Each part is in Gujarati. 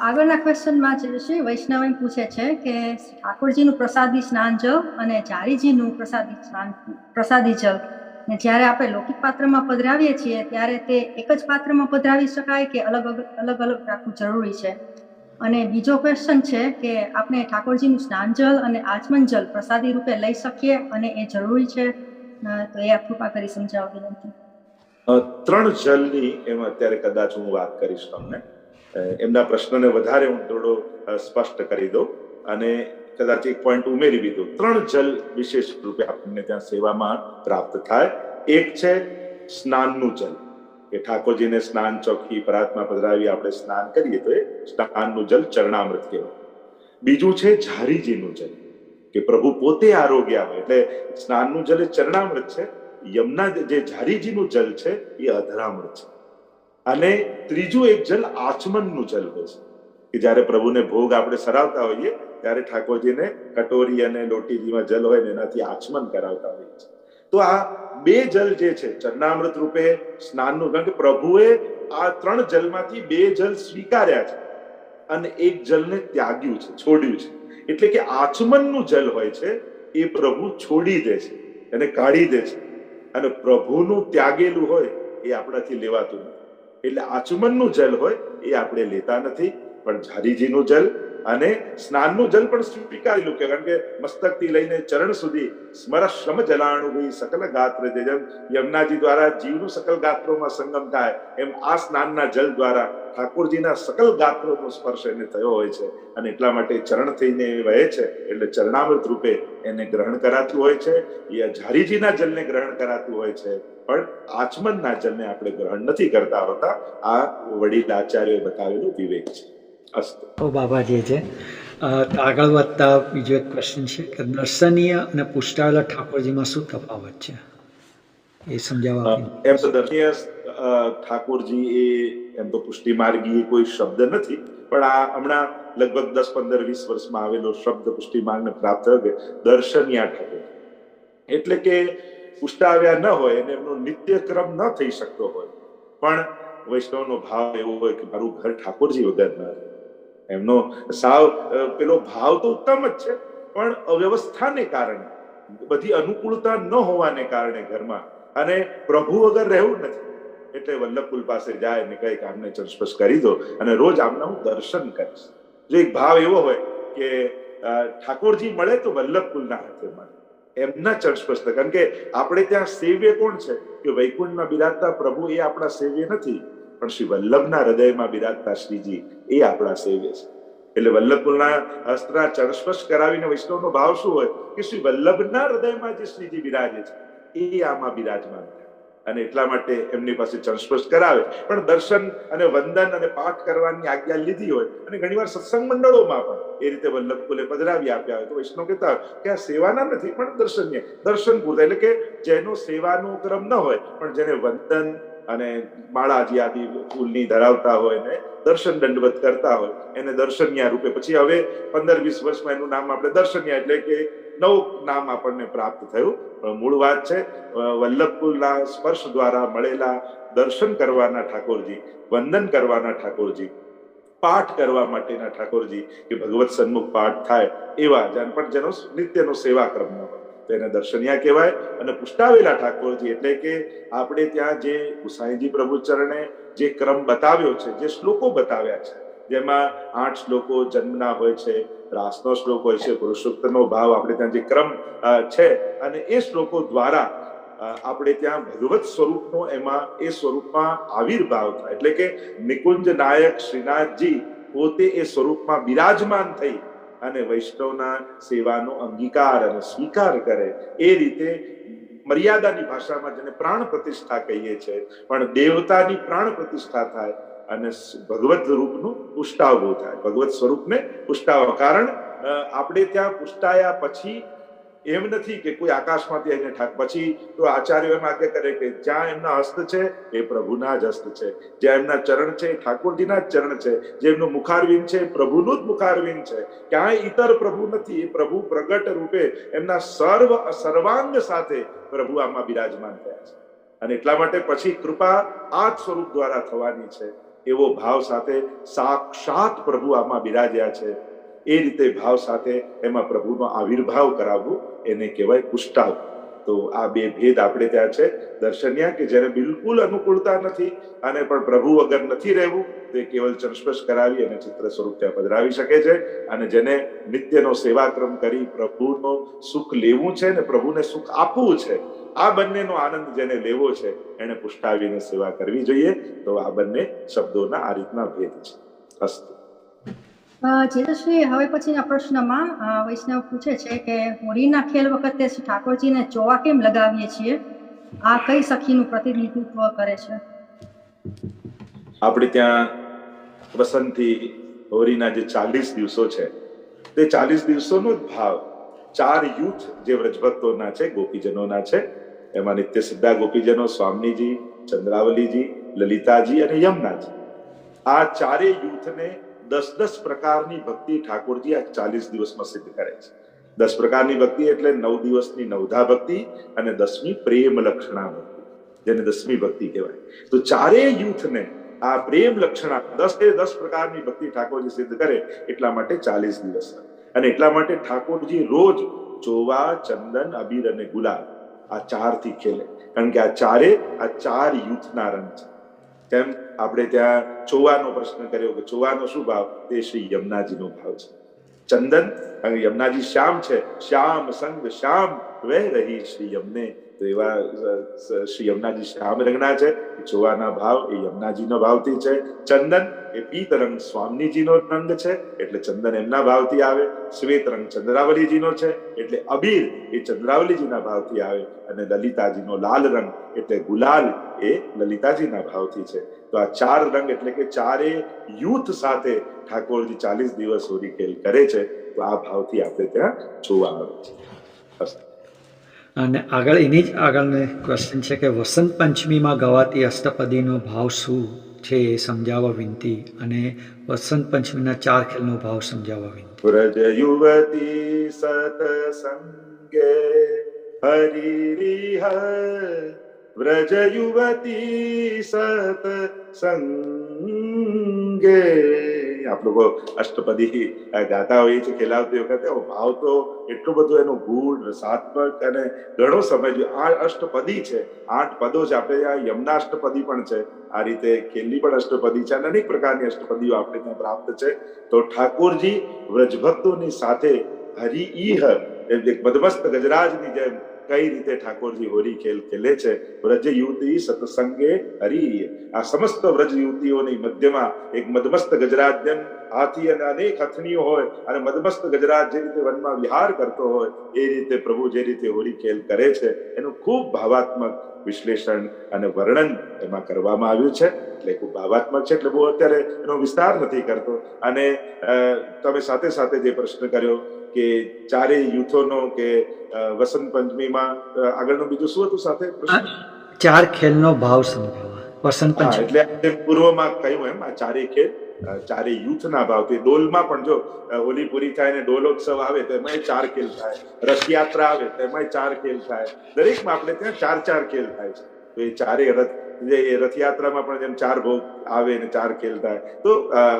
આગળના ક્વેશ્ચનમાં છે શ્રી વૈષ્ણવી પૂછે છે કે ઠાકોરજીનું પ્રસાદી સ્નાન જળ અને ઝારીજીનું પ્રસાદી જળ ને જ્યારે આપણે લૌકિક પાત્રમાં પધરાવીએ છીએ ત્યારે તે એક જ પાત્રમાં પધરાવી શકાય કે અલગ અલગ રાખવું જરૂરી છે? અને બીજો ક્વેશ્ચન છે કે આપણે ઠાકોરજીનું સ્નાન જળ અને આચમન જળ પ્રસાદી રૂપે લઈ શકીએ અને એ જરૂરી છે? તો એ કૃપા કરી સમજાવો વિનંતી. 3 જલની એમાં અત્યારે કદાચ હું વાત કરીશ તમને. એમના પ્રશ્નને વધારે હું થોડો સ્પષ્ટ કરી દઉં અને કદાચ એક પોઈન્ટ ઉમેરી બી દઉં. 3 જલ વિશેષ રૂપે આપણને ત્યાં સેવામાં પ્રાપ્ત થાય. એક છે સ્નાનનું જલ, કે ઠાકોરજીને સ્નાન ચોકી પરાત્મા પધરાવી આપણે સ્નાન કરીએ તો એ સ્નાનનું જલ ચરણામૃત કહેવાય. બીજું છે ઝારીજીનું જલ, કે પ્રભુ પોતે આરોગ્ય હોય એટલે સ્નાનનું જલ એ ચરણામૃત છે. યમુના જે ઝારીજીનું જલ છે એ અધરામૃત છે. અને ત્રીજું એક જલ આચમનનું જલ હોય છે, કે જ્યારે પ્રભુને ભોગ આપણે સરાવતા હોઈએ ત્યારે ઠાકોરજીને કટોરી અને લોટીજીમાં જલ હોય ને એનાથી આચમન કરાવતા હોઈએ છીએ. તો આ 2 જલ જે છે ચરણામૃત રૂપે સ્નાનનું, કારણ કે પ્રભુએ આ 3 જલમાંથી 2 જલ સ્વીકાર્યા છે અને એક જલને ત્યાગ્યું છે, છોડ્યું છે. એટલે કે આચમનનું જલ હોય છે એ પ્રભુ છોડી દે છે, એને કાઢી દે છે. અને પ્રભુનું ત્યાગેલું હોય એ આપણાથી લેવાતું નથી. એટલે આચમનનું જલ હોય એ આપણે લેતા નથી, પણ ઝારીજીનું જલ અને સ્નાનનું જલ પણ સ્વીકારેલું, કે કારણ કે મસ્તકથી લઈને ચરણ સુધી સ્મરશ્રમ જલાણુભી સકલ ગાત્ર, જેમ યમુનાજી દ્વારા જીવનું સકલ ગાત્રોમાં સંગમ થાય એમ આ સ્નાનના જલ દ્વારા ઠાકોરજીના સકલ ગાત્રોનો સ્પર્શ એને થયો હોય છે અને એટલા માટે ચરણ થઈને વહે છે. એટલે ચરણામૃત રૂપે એને ગ્રહણ કરાતું હોય છે. એ ઝારીજીના જલને ગ્રહણ કરાતું હોય છે, પણ આચમનના જલને આપણે ગ્રહણ નથી કરતા હોતા. આ વડીલ આચાર્યોએ બતાવેલું વિવેક છે. અસ્તુ બાબાજી છે. આગળ વધતા બીજો એક ક્વેશ્ચન છે કે દર્શનીય અને પુષ્ટાયેલા ઠાકોરજીમાં શું તફાવત છે, એ સમજાવવા. એમ તો દર્શનીય ઠાકોરજી એ એમ તો પુષ્ટિ માર્ગી કોઈ શબ્દ નથી, પણ આ હમણાં લગભગ 10, 15, 20 વર્ષમાં આવેલો શબ્દ પુષ્ટિ માર્ગને પ્રાપ્ત થયો કે દર્શનીય ઠાકોર, એટલે કે પુષ્ટાવ્યા ન હોય અને એમનો નિત્ય ક્રમ ન થઈ શકતો હોય, પણ વૈષ્ણવનો ભાવ એવો હોય કે મારું ઘર ઠાકોરજી વગર ન રહે. એમનો સાવ પેલો ભાવ તો ઉત્તમ જ છે, પણ અવ્યવસ્થાને કારણે, બધી અનુકૂળતા ન હોવાને કારણે ઘરમાં, અને પ્રભુ વગર રહેવું નથી. એટલે વલ્લભકુલ પાસે જાય અને કહે કે આમને ચર્ચપસ કરી દો અને રોજ આમના હું દર્શન કરીશ. જો એક ભાવ એવો હોય કે ઠાકોરજી મળે તો વલ્લભકુલના હાથે મળે, એમના ચર્ચપસ. કારણ કે આપણે ત્યાં સેવ્ય કોણ છે કે વૈકુંઠમાં બિરાજતા પ્રભુ એ આપણા સેવ્ય નથી, પણ શ્રી વલ્લભના હૃદયમાં બિરાજતા શ્રીજી એ આપણા સેવ્ય છે. એટલે વલ્લભકુલના હસ્તના ચરણસ્પર્શ કરાવીને વૈષ્ણવનો ભાવ શું હોય કે શ્રી વલ્લભના હૃદયમાં જે શ્રીજી બિરાજે છે એ આમાં બિરાજમાન થાય, અને એટલા માટે એમની પાસે ચરણસ્પર્શ કરાવે. પણ દર્શન અને વંદન અને પાઠ કરવાની આજ્ઞા લીધી હોય, અને ઘણીવાર સત્સંગ મંડળોમાં પણ એ રીતે વલ્લભકુલે પધરાવી આપ્યા હોય, તો વૈષ્ણવ કહેતા કે આ સેવાના નથી પણ દર્શનીય, દર્શન પૂરતા. એટલે કે જેનો સેવાનો ક્રમ ન હોય પણ જેને વંદન અને માળાજી આદિ ફૂલની ધરાવતા હોય ને દર્શન દંડવત કરતા હોય એને દર્શનિયા રૂપે. પછી હવે 15-20 વર્ષમાં એનું નામ આપણે દર્શનિયા, એટલે કે નવું નામ આપણને પ્રાપ્ત થયું. પણ મૂળ વાત છે વલ્લભકુલના સ્પર્શ દ્વારા મળેલા દર્શન કરવાના ઠાકોરજી, વંદન કરવાના ઠાકોરજી, પાઠ કરવા માટેના ઠાકોરજી, કે ભગવત સન્મુખ પાઠ થાય એવા, પણ જેનો નિત્યનો સેવા ક્રમ ન હોય તેને દર્શનિયા કહેવાય. અને પુષ્ટાવેલા ઠાકોરજી એટલે કે આપણે ત્યાં જે ગુસાઈજી પ્રભુ ચરણે જે ક્રમ બતાવ્યો છે, જે શ્લોકો બતાવ્યા છે, જેમાં 8 શ્લોકો જન્મના હોય છે, રાસનો શ્લોક હોય છે, પુરુષોત્તમનો ભાવ, આપણે ત્યાં જે ક્રમ છે, અને એ શ્લોકો દ્વારા આપણે ત્યાં ભગવત સ્વરૂપનો એમાં એ સ્વરૂપમાં આવિર્ભાવ થાય. એટલે કે નિકુંજ નાયક શ્રીનાથજી પોતે એ સ્વરૂપમાં બિરાજમાન થઈ અને વૈષ્ણવના સેવાનો અંગીકાર અને સ્વીકાર કરે. એ રીતે મર્યાદાની ભાષામાં જેને પ્રાણ પ્રતિષ્ઠા કહીએ છીએ, પણ દેવતાની પ્રાણ પ્રતિષ્ઠા થાય અને ભગવત રૂપનું પુષ્ટાવવું થાય, ભગવત સ્વરૂપને પુષ્ટાવ. કારણ આપણે ત્યાં પુષ્ટાયા પછી એમ નથી કે કોઈ આકાશમાંથી આવીને ઠાક. પછી તો આચાર્યો એમ આજ્ઞા કરે કે જ્યાં એમના હસ્ત છે એ પ્રભુના જ હસ્ત છે, જ્યાં એમના ચરણ છે એ ઠાકોરજીના જ ચરણ છે, જે એમનું મુખારવિંદ છે એ પ્રભુનું જ મુખારવિંદ છે, ક્યાંય ઇતર પ્રભુ નથી. એ પ્રભુ પ્રગટ રૂપે એમના સર્વાંગ સાથે પ્રભુ આમાં બિરાજમાન થયા છે. અને એટલા માટે પછી કૃપા આ જ સ્વરૂપ દ્વારા થવાની છે એવો ભાવ સાથે સાક્ષાત પ્રભુ આમાં બિરાજ્યા છે, એ રીતે ભાવ સાથે એમાં પ્રભુનો આવિર્ભાવ કરાવવું એને કહેવાય પુષ્ટાવ. તો આ બે ભેદ આપણે ત્યાં છે. દર્શન્યા કે જેને બિલકુલ અનુકૂળતા નથી અને પણ પ્રભુ વગર નથી રહેવું, તે કેવલ ચંસ્પર્શ કરાવી અને ચિત્ર સ્વરૂપ ત્યાં પધરાવી શકે છે. અને જેને નિત્યનો સેવાક્રમ કરી પ્રભુનો સુખ લેવું છે ને પ્રભુને સુખ આપવું છે, આ બંનેનો આનંદ જેને લેવો છે એને પુષ્ટાવીને સેવા કરવી જોઈએ. તો આ બંને શબ્દોના આ રીતના ભેદ છે. અસ્તુ. જેતશ્રી, હવે પછીના પ્રશ્નમાં વૈષ્ણવ પૂછે છે કે હોળીના ખેલ વખતે શ્રી ઠાકોરજીને ચોવા કેમ લગાવીએ છીએ? આ કઈ સખીનું પ્રતિનિધિત્વ કરે છે? આપણે ત્યાં વસંતથી હોળીના જે 40 દિવસો છે, તે 40 દિવસોનો જ ભાવ 4 યુથ જે વ્રજભક્તોના છે, ગોપીજનોના છે, એમાં નિત્ય સિદ્ધા ગોપીજનો સ્વામીજી, ચંદ્રાવલીજી, લલિતાજી અને યમુનાજી, આ ચારેય યુથને 10 પ્રકારની ભક્તિ ઠાકોરજી આ 40 દિવસમાં સિદ્ધ કરે છે. 10 પ્રકારની ભક્તિ એટલે 9 દિવસની નવધા ભક્તિ અને 10મી પ્રેમ લક્ષણા ભક્તિ, જેને 10મી ભક્તિ કહેવાય. તો ચારેય યુથને આ પ્રેમ લક્ષણા 10 પ્રકારની ભક્તિ ઠાકોરજી સિદ્ધ કરે એટલા માટે 40 દિવસ. અને એટલા માટે ઠાકોરજી રોજ ચોવા, ચંદન, અબીર અને ગુલાલ આ 4થી ખેલે, કારણ કે આ 4 યુથના રંગ છે. તેમ આપણે ત્યાં ચોવાનો પ્રશ્ન કર્યો કે ચોવાનો શું ભાવ? તે શ્રી યમુનાજીનો ભાવ છે. ચંદન, અને યમુનાજી શ્યામ છે, શ્યામ સંગ શ્યામ વહે રહી શ્રી યમને, તો એવા શ્રી યમુનાજી શ્યામ રંગના છે. ચોવાના ભાવ એ યમુનાજીનો ભાવથી છે. ચંદન એ પીત રંગ સ્વામીજીનો રંગ છે, એટલે ચંદન એમના ભાવથી આવે. શ્વેત રંગ ચંદ્રાવલીજીનો છે, એટલે અબીર એ ચંદ્રાવલીજીના ભાવથી આવે. અને લલિતાજીનો લાલ રંગ એટલે ગુલાલ એ લલિતાજીના ભાવથી છે. તો આ 4 રંગ એટલે કે 4 યુથ સાથે ઠાકોરજી 40 દિવસ હોળી ખેલ કરે છે. તો આ ભાવથી આપણે ત્યાં જોવા આવે છે. અને આગળ એની જ આગળનો ક્વેશ્ચન છે કે વસંત પંચમીમાં ગવાતી અષ્ટપદીનો ભાવ શું છે એ સમજાવવા વિનંતી, અને વસંત પંચમીના 4 ખેલનો ભાવ સમજાવવા વિનંતી. વ્રજ યુવતી સતસંગે હરિરિહ, વ્રજ યુવતી સતસંગે. આપ લોકો અષ્ટપદી ગાતા હોઈએ છીએ ખેલાવતી વખતે, ભાવ તો એટલું બધું એનું ગૂઢ, રસાત્મક અને ઘણો સમય. આ અષ્ટપદી છે, 8 પદો છે. આપણે આ યમુના અષ્ટપદી પણ છે, આ રીતે ખેલની પણ અષ્ટપદી છે, અને અનેક પ્રકારની અષ્ટપદીઓ આપણે ત્યાં પ્રાપ્ત છે. તો ઠાકોરજી વ્રજભક્તોની સાથે હરિઈહ એક મદમસ્ત ગજરાજની જેમ કઈ રીતે ઠાકોરજી હોળી ખેલ ખેલે છે. વ્રજ યુવતી સત્સંગે હરિ, આ સમસ્ત વ્રજ યુવતીઓની મધ્યમાં એક મદમસ્ત ગજરાજ જેમ હાથી અને અનેક હથણીઓ હોય અને મદમસ્ત ગજરાજ જે રીતે વનમાં વિહાર કરતો હોય, એ રીતે પ્રભુ જે રીતે હોળી ખેલ કરે છે એનું ખૂબ ભાવાત્મક વિશ્લેષણ અને વર્ણન એમાં કરવામાં આવ્યું છે. એટલે ખૂબ ભાવાત્મક છે, એટલે બહુ અત્યારે એનો વિસ્તાર નથી કરતો. અને તમે સાથે સાથે જે પ્રશ્ન કર્યો કે 4 યુથોનો કે વસંત પંચમીમાં આગળનો બીજું શું હતું સાથે પ્રશ્ન? 4 ખેલનો ભાવ સમજાવવા વસંત પંચમી. એટલે પૂર્વમાં કહ્યું એમ આ 4 ખેલ 4 યુથના ભાવથી. ડોલમાં પણ જો હોળી પૂરી થાય ને ડોલોત્સવ આવે તો એમાં 4 ખેલ થાય, રથયાત્રા આવે તો એમાં 4 ખેલ થાય. દરેકમાં આપણે ત્યાં 4 ખેલ થાય છે. તો એ 4 રથ, જે રથયાત્રામાં પણ જેમ 4 ભોગ આવે ને 4 ખેલ થાય, તો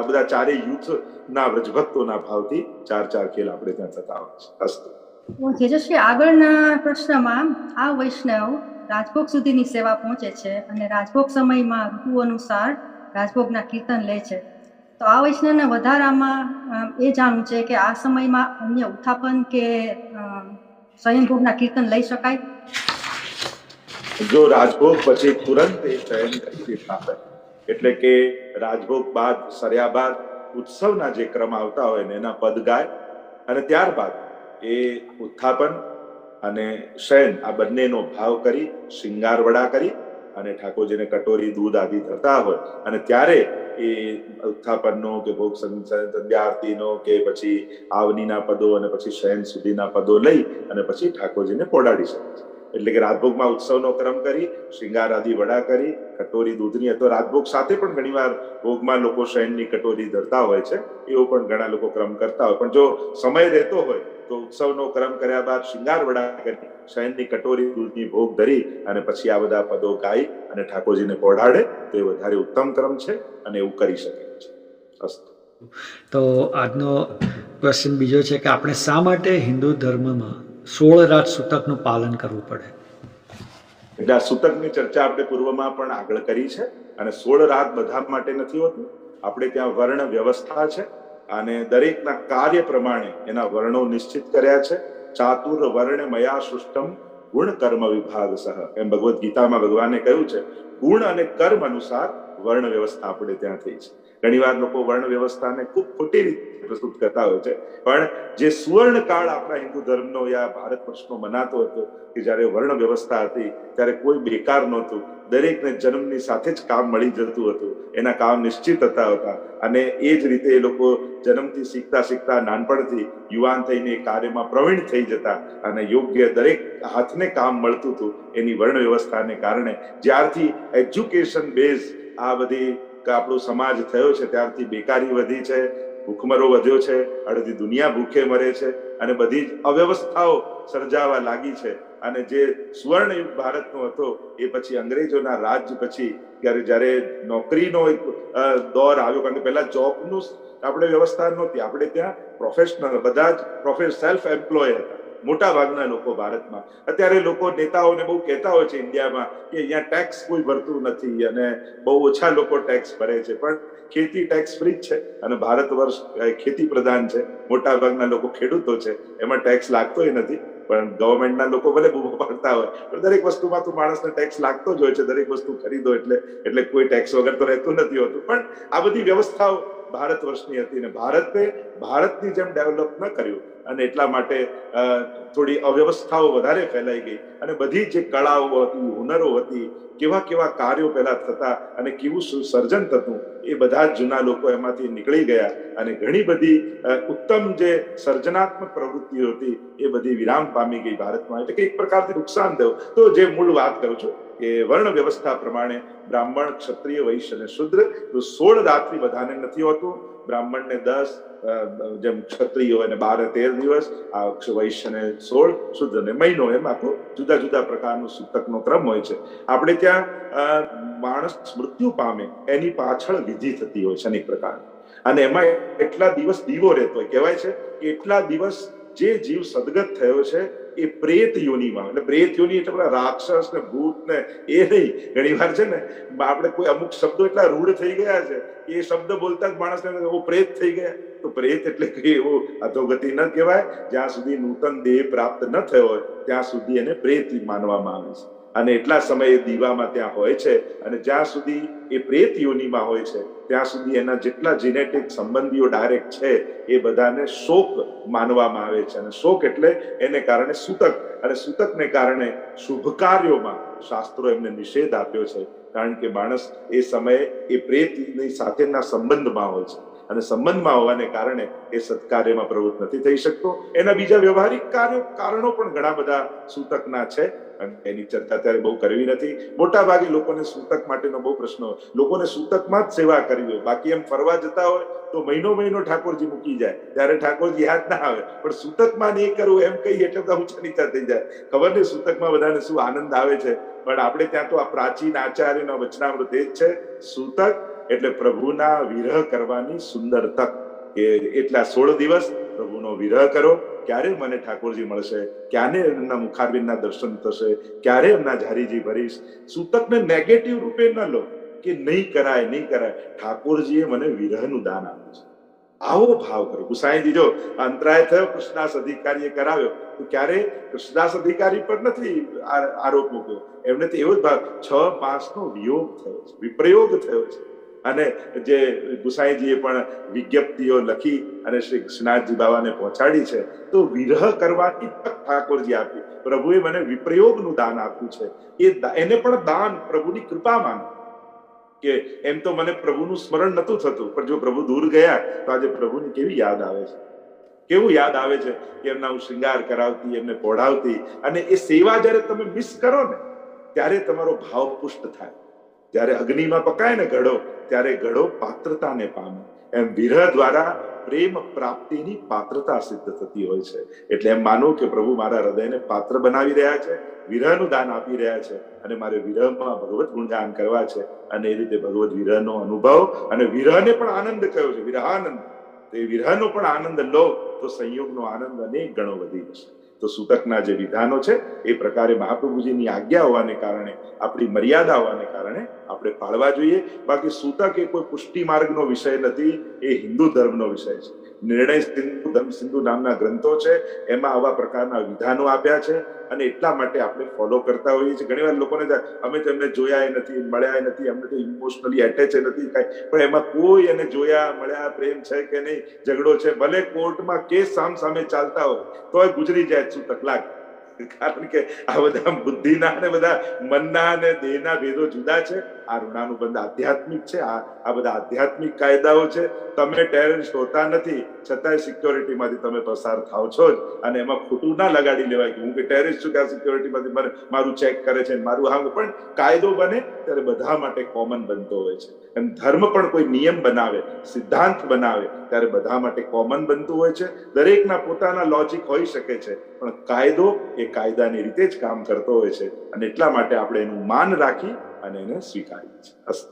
બધા 4 યુથના વ્રજભક્તોના ભાવથી 4 ખેલ આપણે ત્યાં થતા હોય છે. અસ્તુ. જેજશ્રી, આગળના પ્રશ્નમાં આ વૈષ્ણવ રાજભોગ સુધીની સેવા પહોંચે છે અને રાજભોગ સમયમાં ઋતુ અનુસાર રાજભોગના કીર્તન લે છે. તો આ વૈષ્ણવને વધારામાં એ જાણવું છે કે આ સમયમાં અન્ય ઉત્થાપન કે સ્વયંભોગના કીર્તન લઈ શકાય? જો રાજભોગ પછી તુરંત એ શયન કરી આપે, એટલે કે રાજભોગ બાદ સર્યા બાદ ઉત્સવના જે ક્રમ આવતા હોય ને એના પદ ગાય, અને ત્યારબાદ એ ઉત્થાપન અને શયન આ બંનેનો ભાવ કરી શિંગાર વડા કરી અને ઠાકોરજીને કટોરી દૂધ આદિ થતા હોય, અને ત્યારે એ ઉત્થાપનનો કે ભોગ સંધ્યા આરતીનો કે પછી આવનીના પદો અને પછી શયન સુધીના પદો લઈ અને પછી ઠાકોરજીને પોડાડી શકે છે. એટલે કે રાજભોગમાં ઉત્સવનો ક્રમ કરી, શૃંગાર આદિ વડા કરી, કટોરી દૂધની, અથવા રાજભોગ સાથે પણ ઘણીવાર ભોગમાં લોકો શયનની કટોરી ધરતા હોય છે, એવો પણ ઘણા લોકો ક્રમ કરતા હોય. પણ જો સમય રહેતો હોય તો ઉત્સવનો ક્રમ કર્યા બાદ શૃંગાર વડા કરી, શયનની કટોરી દૂધની ભોગ ધરી અને પછી આ બધા પદો ગાઈ અને ઠાકોરજીને પોઢાડે તો એ વધારે ઉત્તમ ક્રમ છે અને એવું કરી શકે છે. અસ્તુ. તો આજનો ક્વેશ્ચન બીજો છે કે આપણે શા માટે હિન્દુ ધર્મમાં 16 રાત સૂતકનું પાલન કરવું પડે? એટલે આ સૂતકની ચર્ચા આપણે પૂર્વમાં પણ આગળ કરી છે, અને 16 રાત બધા માટે નથી હોતું. આપણે ત્યાં વર્ણ વ્યવસ્થા છે અને દરેકના કાર્ય પ્રમાણે એના વર્ણો નિશ્ચિત કર્યા છે. ચાતુર વર્ણ મયા સૃષ્ટમ ગુણ કર્મ વિભાગ સહ, એમ ભગવદ્ ગીતામાં ભગવાને કહ્યું છે. ગુણ અને કર્મ અનુસાર વર્ણ વ્યવસ્થા આપણે ત્યાં થઈ છે. ઘણીવાર લોકો વર્ણ વ્યવસ્થાને ખૂબ ખોટી રીતે પ્રસ્તુત કરતા હોય છે, પણ જે સુવર્ણ કાળ આપણા હિન્દુ ધર્મનો યા ભારત વર્ષનો મનાતો હતો કે જ્યારે વર્ણ વ્યવસ્થા હતી ત્યારે કોઈ બેકાર નહોતું, દરેકને જન્મની સાથે જ કામ મળી જતું હતું, એના કામ નિશ્ચિત હતા, અને એ જ રીતે એ લોકો જન્મથી શીખતા શીખતા નાનપણથી યુવાન થઈને એ કાર્યમાં પ્રવીણ થઈ જતા અને યોગ્ય દરેક હાથને કામ મળતું હતું. એની વર્ણ વ્યવસ્થાને કારણે જ્યારથી એજ્યુકેશન બેઝ આ બધી આપણો સમાજ થયો છે ત્યારથી બેકારી વધી છે, ભૂખમરો વધ્યો છે, અડધી દુનિયા ભૂખે મરે છે અને બધી જ અવ્યવસ્થાઓ સર્જાવા લાગી છે. અને જે સુવર્ણ યુગ ભારતનો હતો એ પછી અંગ્રેજોના રાજ પછી જ્યારે નોકરીનો એક દોર આવ્યો, કારણ કે પહેલા જોબનું આપણે વ્યવસ્થા નહોતી, આપણે ત્યાં પ્રોફેશનલ બધા જ સેલ્ફ એમ્પ્લોય હતા મોટા ભાગના લોકો ભારતમાં. અત્યારે લોકો નેતાઓને બહુ કહેતા હોય છે ઇન્ડિયામાં કે અહીંયા ટેક્સ કોઈ ભરતું નથી અને બહુ ઓછા લોકો ટેક્સ ભરે છે, પણ ખેતી ટેક્સ ફ્રી જ છે અને ભારત વર્ષ ખેતી પ્રધાન છે, મોટા ભાગના લોકો ખેડૂતો છે, એમાં ટેક્સ લાગતોય નથી. પણ ગવર્મેન્ટના લોકો ભલે બૂમો પાડતા હોય પણ દરેક વસ્તુમાં તો માણસને ટેક્સ લાગતો જ હોય છે, દરેક વસ્તુ ખરીદો એટલે કોઈ ટેક્સ વગર તો રહેતું નથી હોતું. પણ આ બધી વ્યવસ્થાઓ ભારત વર્ષની હતી ને ભારતે ભારતની જેમ ડેવલપ ન કર્યું અને એટલા માટે થોડી અવ્યવસ્થાઓ વધારે ફેલાઈ ગઈ અને બધી જે કળાઓ હતી, હુનરો હતી, કેવા કેવા કાર્યો પહેલા થતા અને કેવું સર્જન થતું, એ બધા જ જૂના લોકો એમાંથી નીકળી ગયા અને ઘણી બધી ઉત્તમ જે સર્જનાત્મક પ્રવૃત્તિઓ હતી એ બધી વિરામ પામી ગઈ ભારતમાં. એટલે કે એક પ્રકારથી નુકસાન થયું. તો જે મૂળ વાત કરું છું કે વર્ણ વ્યવસ્થા પ્રમાણે બ્રાહ્મણ, ક્ષત્રિય, વૈશ્ય અને શુદ્ર, તો 16 રાત્રિ બધાને નથી હોતું. બ્રાહ્મણને 10, જેમ ક્ષત્રિય હોય ને 12-13 દિવસ, આ વૈશ્યને 16, શુદ્રને મહિનો, એમ આખો જુદા જુદા પ્રકારનો સૂતકનો ક્રમ હોય છે. આપણે ત્યાં માણસ મૃત્યુ પામે એની પાછળ વિધિ થતી હોય છે અનેક પ્રકારની, અને એમાં એટલા દિવસ દીવો રહેતો હોય. કહેવાય છે કે એટલા દિવસ જે જીવ સદગત થયો છે એ પ્રેત યોનિમાં, એટલે પ્રેત યોનિ એટલે પેલા રાક્ષસ ને ભૂત ને એ નહીં. ઘણી વાર છે ને આપણે કોઈ અમુક શબ્દો એટલા રૂઢ થઈ ગયા છે એ શબ્દ બોલતા જ માણસને એવો પ્રેત થઈ ગયા. તો પ્રેત એટલે કે એવો અધોગતિ ન કહેવાય. જ્યાં સુધી નૂતન દેહ પ્રાપ્ત ન થયો હોય ત્યાં સુધી એને પ્રેત માનવામાં આવે છે. અને એટલા સમયે દીવામાં ત્યાં હોય છે અને જ્યાં સુધી એ પ્રેત યોનિમાં હોય છે ત્યાં સુધી એના જેટલા જીનેટિક સંબંધીઓ ડાયરેક્ટ છે એ બધાને શોક માનવામાં આવે છે. અને શોક એટલે એને કારણે સૂતક, અને સૂતકને કારણે શુભ કાર્યોમાં શાસ્ત્રો એમને નિષેધ આપ્યો છે, કારણ કે માણસ એ સમયે એ પ્રેતની સાથેના સંબંધમાં હોય છે અને સંબંધમાં હોવાને કારણે એ સત્કાર્યમાં પ્રવૃત્ત નથી થઈ શકતો. એના બીજા વ્યવહારિક કારણો પણ ઘણા બધા સૂતકના છે, એની ચર્ચા અત્યારે બહુ કરવી નથી. મોટા ભાગે લોકોને સૂતક માટેનો બહુ પ્રશ્ન હોય, લોકોને સૂતકમાં જ સેવા કરવી હોય. બાકી એમ ફરવા જતા હોય તો મહિનો ઠાકોરજી મૂકી જાય ત્યારે ઠાકોરજી યાદ ના આવે, પણ સૂતકમાં નહીં કરવું એમ કહીએ એટલે બધા ઊંચા નીચા થઈ જાય. ખબર નહીં સૂતકમાં બધાને શું આનંદ આવે છે, પણ આપણે ત્યાં તો આ પ્રાચીન આચાર્યનો વચનામૃત એ જ છે, સૂતક એટલે પ્રભુના વિરહ કરવાની સુંદર તક. કે એટલા 16 દિવસ પ્રભુનો વિરહ કરો. ક્યારે મને ઠાકોરજી મળશે, ક્યારે એમના મુખારબિંદના દર્શન થશે, ક્યારે એમના ઝારીજી ભરીશ. સૂતકને નેગેટિવ રૂપે ન લો કે નહીં કરાય. ઠાકોરજીએ મને વિરહનું દાન આપ્યું છે, આવો ભાવ કરો. ગુસાઈજી જો અંતરાય થયો, કૃષ્ણદાસ અધિકારીએ કરાવ્યો, તો ક્યારે કૃષ્ણદાસ અધિકારી પર નથી આરોપ મૂક્યો, એમને તો એવો જ ભાવ 6 માસનો વિયોગ થયો છે, વિપ્રયોગ થયો છે. અને જે ગુસાઈજીએ પણ વિજ્ઞપ્તિઓ લખી અને શ્રી કૃષ્ણનાથજી બાબાને પહોંચાડી છે, તો વિરહ કરવાની તક ઠાકોરજી આપી. પ્રભુએ મને વિપ્રયોગનું દાન આપ્યું છે, એને પણ દાન પ્રભુની કૃપા માનો. કે એમ તો મને પ્રભુનું સ્મરણ નતું થતું, પણ જો પ્રભુ દૂર ગયા તો આજે પ્રભુની કેવી યાદ આવે છે. કેવું યાદ આવે છે કે એમના હું શૃંગાર કરાવતી, એમને પોઢાવતી, અને એ સેવા જ્યારે તમે મિસ કરો ને ત્યારે તમારો ભાવ પુષ્ટ થાય. જ્યારે અગ્નિમાં પકાય ને ઘડો, ત્યારે ઘડો પાત્રતાને પામે. એમ વિરહ દ્વારા પ્રેમ પ્રાપ્તિની પાત્રતા સિદ્ધ થતી હોય છે. એટલે એમ માનો કે પ્રભુ મારા હૃદયને પાત્ર બનાવી રહ્યા છે, વિરહનું દાન આપી રહ્યા છે, અને મારે વિરહમાં ભગવત ગુણગાન કરવા છે. અને એ રીતે ભગવત વિરહનો અનુભવ, અને વિરહને પણ આનંદ કયો છે, વિરહાનંદ. તે વિરહનો પણ આનંદ લો તો સંયોગનો આનંદ અનેક ગણો વધી જશે. તો સૂતકના જે વિધાનો છે એ પ્રકારે મહાપ્રભુજીની આજ્ઞા હોવાને કારણે, આપણી મર્યાદા હોવાને કારણે આપણે પાળવા જોઈએ. બાકી સૂતક એ કોઈ પુષ્ટિ માર્ગનો વિષય નથી, એ હિન્દુ ધર્મનો વિષય છે. નિર્ણય સિંધુ, ધર્મ સિંધુ નામના ગ્રંથો છે, એમાં આવા પ્રકારના વિધાનો આપ્યા છે, અને એટલા માટે આપણે ફોલો કરતા હોઈએ છીએ. ઘણી વાર લોકોને થાય અમે તો એમને જોયા નથી, મળ્યા નથી, અમને તો ઇમોશનલી એટેચ નથી કાંઈ, પણ એમાં કોઈ એને જોયા મળ્યા, પ્રેમ છે કે નહીં, ઝઘડો છે, ભલે કોર્ટમાં કેસ સામે ચાલતા હોય તોય ગુજરી જાય સૂતક લાગે. કારણ કે આ બધા બુદ્ધિના અને બધા મનના અને દેહના ભેદો જુદા છે. આ ઋણાનુબંધ આધ્યાત્મિક છે. આ બધા આધ્યાત્મિક કાયદાઓ છે. તમે ટેરરિસ્ટ હોતા નથી, છતાંય સિક્યોરિટીમાંથી તમે પસાર થાવ છો જ. અને એમાં ખોટું ના લગાડી લેવાય કે હું કે ટેરરિસ્ટ છું કે આ સિક્યોરિટીમાંથી મારું ચેક કરે છે, મારું હા. પણ કાયદો બને ત્યારે બધા માટે કોમન બનતો હોય છે. એમ ધર્મ પણ કોઈ નિયમ બનાવે, સિદ્ધાંત બનાવે ત્યારે બધા માટે કોમન બનતું હોય છે. દરેકના પોતાના લોજિક હોઈ શકે છે, પણ કાયદો એ કાયદાની રીતે જ કામ કરતો હોય છે. અને એટલા માટે આપણે એનું માન રાખી અને એને સ્વીકારીએ છીએ.